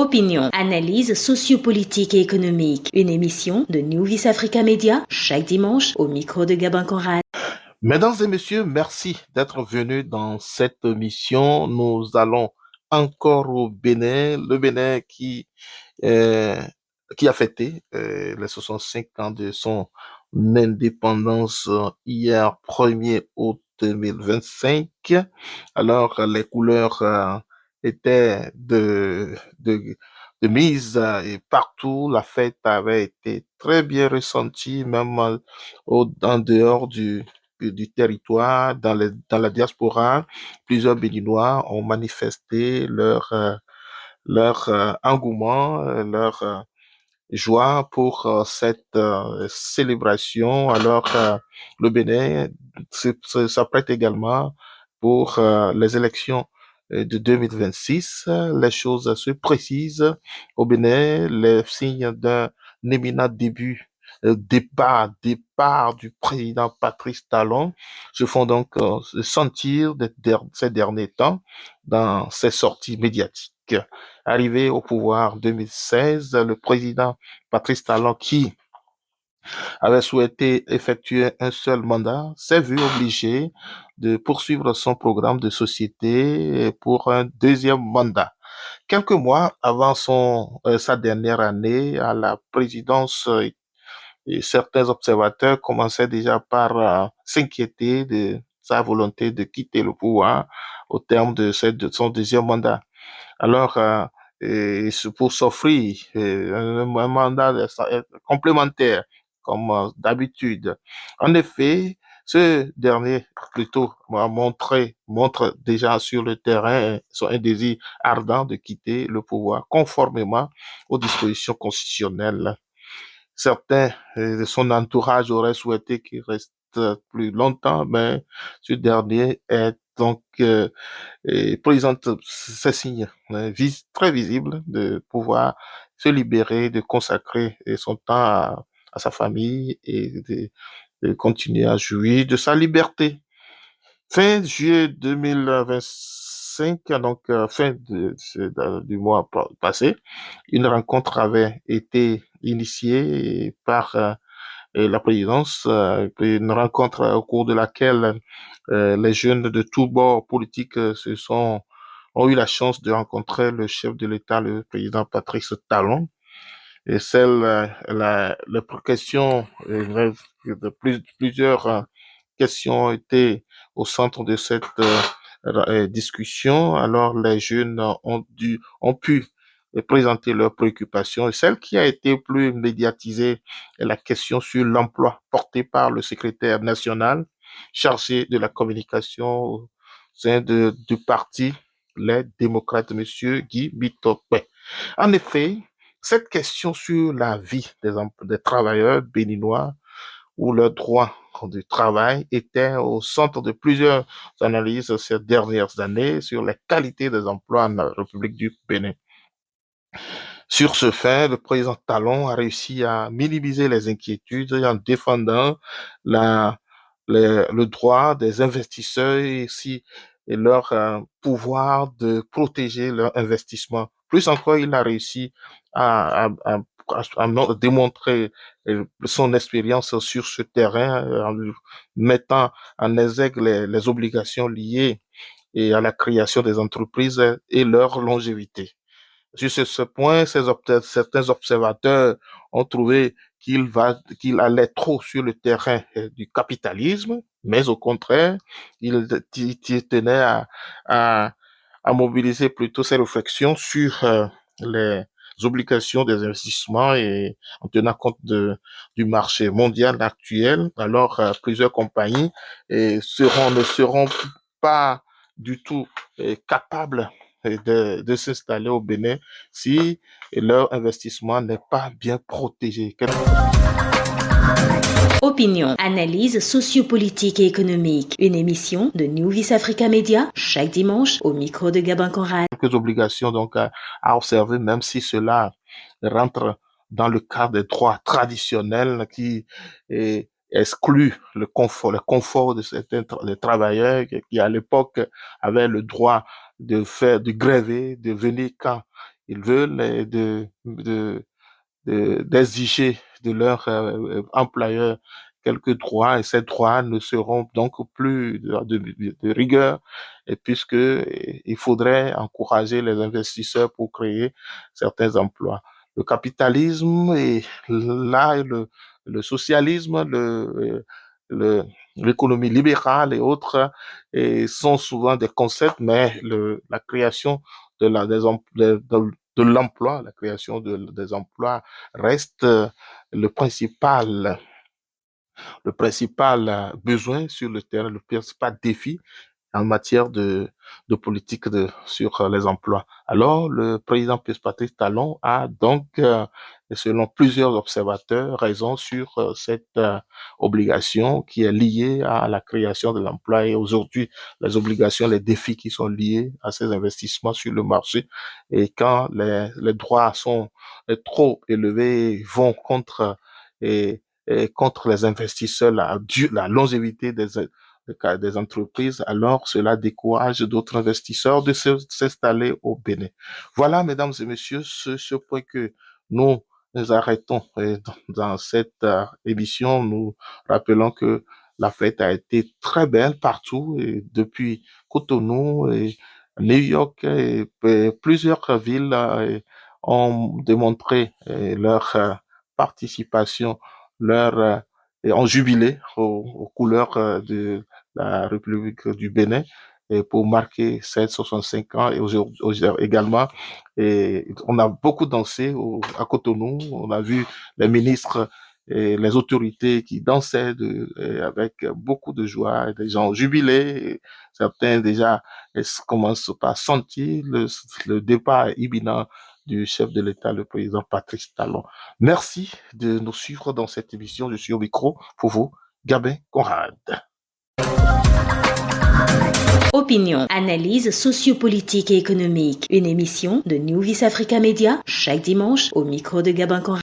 Opinion, analyse sociopolitique et économique. Une émission de New Vis Africa Media, chaque dimanche au micro de Gabin Conrad. Mesdames et messieurs, merci d'être venus dans cette émission. Nous allons encore au Bénin, le Bénin euh, qui a fêté les 65 ans de son indépendance hier 1er août 2025. Alors, les couleurs étaient de mise et partout, la fête avait été très bien ressentie, même en dehors du territoire, dans la diaspora. Plusieurs Béninois ont manifesté leur engouement, leur joie pour cette célébration. Alors, le Bénin s'apprête également pour les élections de 2026. Les choses se précisent au Bénin, les signes d'un éminent départ du président Patrice Talon se font donc sentir ces derniers temps dans ses sorties médiatiques. Arrivé au pouvoir en 2016, le président Patrice Talon, qui avait souhaité effectuer un seul mandat, s'est vu obligé de poursuivre son programme de société pour un deuxième mandat. Quelques mois avant sa dernière année à la présidence, et certains observateurs commençaient déjà par s'inquiéter de sa volonté de quitter le pouvoir au terme de son deuxième mandat. Alors, pour s'offrir un mandat complémentaire, comme d'habitude. En effet, ce dernier, plutôt, montre déjà sur le terrain un désir ardent de quitter le pouvoir, conformément aux dispositions constitutionnelles. Certains de son entourage auraient souhaité qu'il reste plus longtemps, mais ce dernier est donc et présente ces signes très visibles de pouvoir se libérer, de consacrer son temps à sa famille et de continuer à jouir de sa liberté. Fin juillet 2025, donc du mois passé, une rencontre avait été initiée par la présidence, une rencontre au cours de laquelle les jeunes de tous bords politiques ont eu la chance de rencontrer le chef de l'État, le président Patrice Talon. Et les questions, plusieurs questions ont été au centre de cette discussion. Alors, les jeunes ont pu présenter leurs préoccupations. Et celle qui a été plus médiatisée est la question sur l'emploi portée par le secrétaire national chargé de la communication au sein du parti Les Démocrates, Monsieur Guy Bitopé. En effet, cette question sur la vie des travailleurs béninois ou leurs droits du travail était au centre de plusieurs analyses ces dernières années sur les qualités des emplois en République du Bénin. Sur ce fait, le président Talon a réussi à minimiser les inquiétudes en défendant le droit des investisseurs et leur pouvoir de protéger leur investissement. Plus encore, il a réussi à démontrer son expérience sur ce terrain en mettant en exergue les obligations liées et à la création des entreprises et leur longévité. Sur ce point, certains observateurs ont trouvé qu'il allait trop sur le terrain du capitalisme, mais au contraire, il tenait à mobiliser plutôt ses réflexions sur les obligations des investissements et en tenant compte du marché mondial actuel. Alors, plusieurs compagnies ne seront pas du tout capables de s'installer au Bénin si leur investissement n'est pas bien protégé. Opinion, analyse sociopolitique et économique. Une émission de New Vis Africa Media, chaque dimanche au micro de Gabin Conrad. Quelques obligations donc à observer, même si cela rentre dans le cadre des droits traditionnels qui exclut le confort de certains les travailleurs qui à l'époque avaient le droit de gréver, de venir quand Ils veulent d'exiger de leur employeur quelques droits et ces droits ne seront donc plus de rigueur et puisque il faudrait encourager les investisseurs pour créer certains emplois. Le capitalisme et là le socialisme, l'économie libérale et autres et sont souvent des concepts, mais la création de l'emploi, la création des emplois reste le principal besoin sur le terrain, le principal défi en matière de politique sur les emplois. Alors, le président Patrice Talon a donc, selon plusieurs observateurs, raison sur cette obligation qui est liée à la création de l'emploi et aujourd'hui, les obligations, les défis qui sont liés à ces investissements sur le marché et quand les droits sont trop élevés, vont contre et contre les investisseurs, la longévité des entreprises, alors cela décourage d'autres investisseurs de s'installer au Bénin. Voilà, mesdames et messieurs, ce point que nous arrêtons dans cette émission. Nous rappelons que la fête a été très belle partout, et depuis Cotonou et New York et plusieurs villes ont démontré leur participation, et ont jubilé aux couleurs de la République du Bénin et pour marquer ces 65 ans et aujourd'hui également. Et on a beaucoup dansé à Cotonou. On a vu les ministres et les autorités qui dansaient avec beaucoup de joie, et des gens jubilés. Et certains déjà commencent à sentir le départ imminent du chef de l'État, le président Patrice Talon. Merci de nous suivre dans cette émission. Je suis au micro pour vous, Gabin Conrad. Opinion, analyse sociopolitique et économique. Une émission de New Vis Africa Media chaque dimanche au micro de Gabin Conrad.